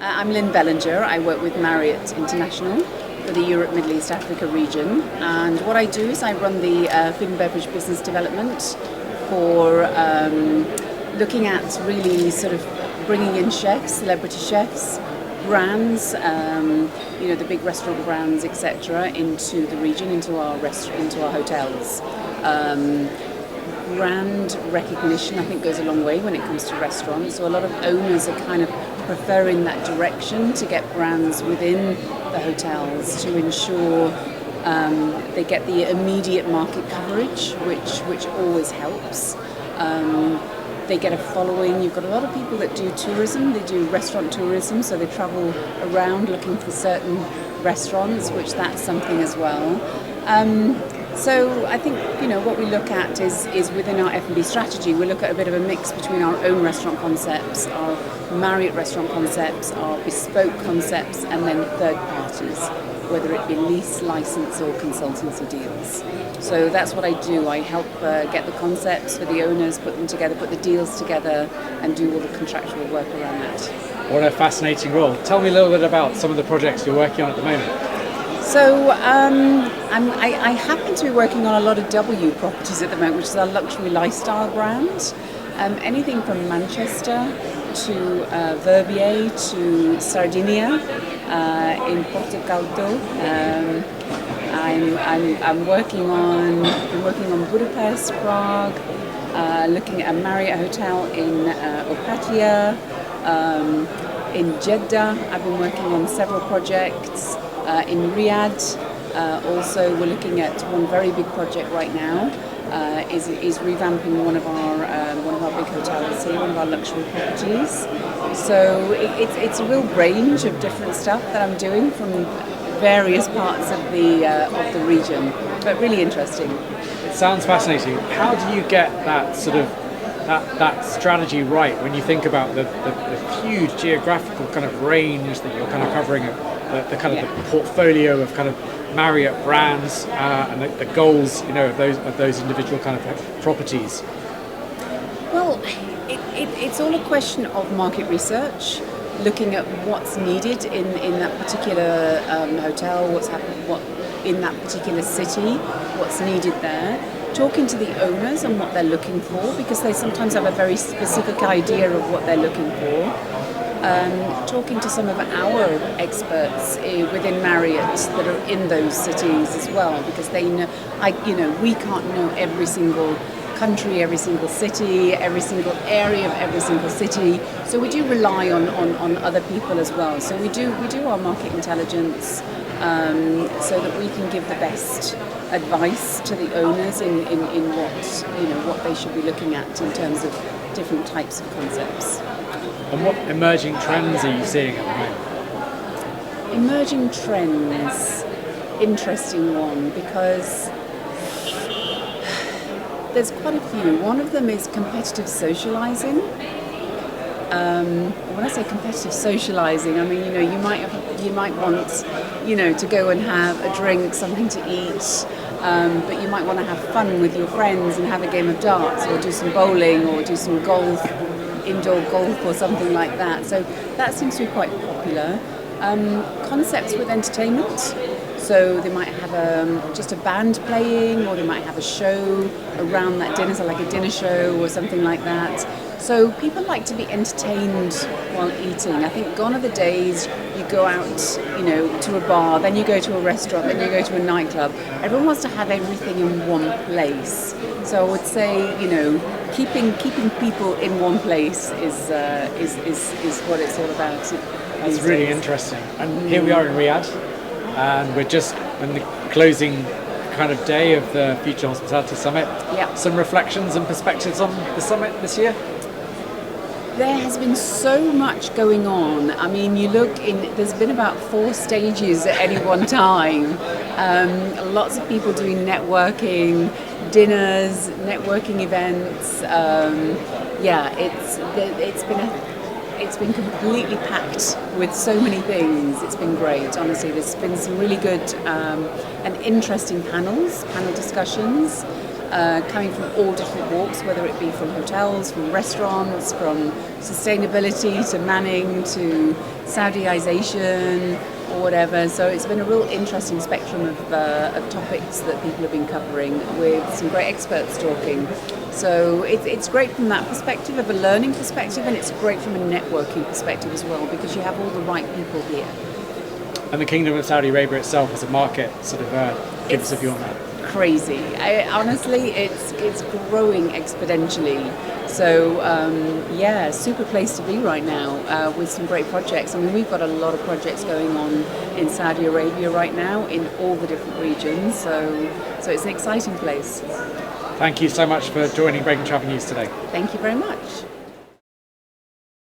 I'm Lynne Bellinger. I work with Marriott International for the Europe, Middle East, Africa region. And what I do is I run the food and beverage business development for looking at really sort of bringing in chefs, celebrity chefs, brands, the big restaurant brands, etc., into the region, into our hotels. Brand recognition, I think, goes a long way when it comes to restaurants. So a lot of owners are kind of preferring that direction to get brands within the hotels to ensure they get the immediate market coverage, which always helps. They get a following. You've got a lot of people that do tourism. They do restaurant tourism, so they travel around looking for certain restaurants, which that's something as well. So I think what we look at is within our F&B strategy, we look at a bit of a mix between our own restaurant concepts, our Marriott restaurant concepts, our bespoke concepts, and then third parties, whether it be lease, license, or consultancy deals. So that's what I do. I help get the concepts for the owners, put them together, put the deals together, and do all the contractual work around that. What a fascinating role. Tell me a little bit about some of the projects you're working on at the moment. So I happen to be working on a lot of W properties at the moment, which is our luxury lifestyle brand. Anything from Manchester to Verbier to Sardinia in Portocaldo. Been working on Budapest, Prague, looking at a Marriott hotel in Opatia, in Jeddah. I've been working on several projects. In Riyadh, also we're looking at one very big project right now. Is revamping one of our big hotels here, one of our luxury properties. So it's a real range of different stuff that I'm doing from various parts of the region, but really interesting. It sounds fascinating. How do you get that sort of that strategy right when you think about the huge geographical kind of range that you're kind of covering? The kind of the portfolio of kind of Marriott brands and the goals, of those individual kind of properties. Well, it's all a question of market research, looking at what's needed in that particular hotel, what in that particular city, what's needed there. Talking to the owners and what they're looking for, because they sometimes have a very specific idea of what they're looking for. Talking to some of our experts within Marriott that are in those cities as well, because they know, we can't know every single country, every single city, every single area of every single city. So we do rely on other people as well. So we do our market intelligence so that we can give the best advice to the owners in what they should be looking at in terms of different types of concepts. And what emerging trends are you seeing at the moment? Emerging trends, interesting one, because there's quite a few. One of them is competitive socializing. When I say competitive socializing, I mean, you might want, to go and have a drink, something to eat, but you might want to have fun with your friends and have a game of darts or do some bowling or do some golf, indoor golf or something like that. So that seems to be quite popular. Concepts with entertainment. So they might have just a band playing, or they might have a show around that dinner, so like a dinner show or something like that. So people like to be entertained while eating. I think gone are the days you go out, to a bar, then you go to a restaurant, then you go to a nightclub. Everyone wants to have everything in one place. So I would say, keeping people in one place is what it's all about. That's really interesting. And here we are in Riyadh, and we're just in the closing kind of day of the Future Hospitality Summit. Yeah. Some reflections and perspectives on the summit this year? There has been so much going on. I mean, there's been about 4 stages at any one time. Lots of people doing networking, dinners, networking events. It's been completely packed with so many things. It's been great, honestly. There's been some really good and interesting panel discussions. coming from all different walks, whether it be from hotels, from restaurants, from sustainability to manning to Saudiization or whatever. So it's been a real interesting spectrum of topics that people have been covering, with some great experts talking. So it's great from that perspective, of a learning perspective, and it's great from a networking perspective as well, because you have all the right people here. And the Kingdom of Saudi Arabia itself as a market, sort of give us a view on that. Crazy. Honestly, it's growing exponentially. So super place to be right now, with some great projects. I mean, we've got a lot of projects going on in Saudi Arabia right now in all the different regions. So it's an exciting place. Thank you so much for joining Breaking Travel News today. Thank you very much.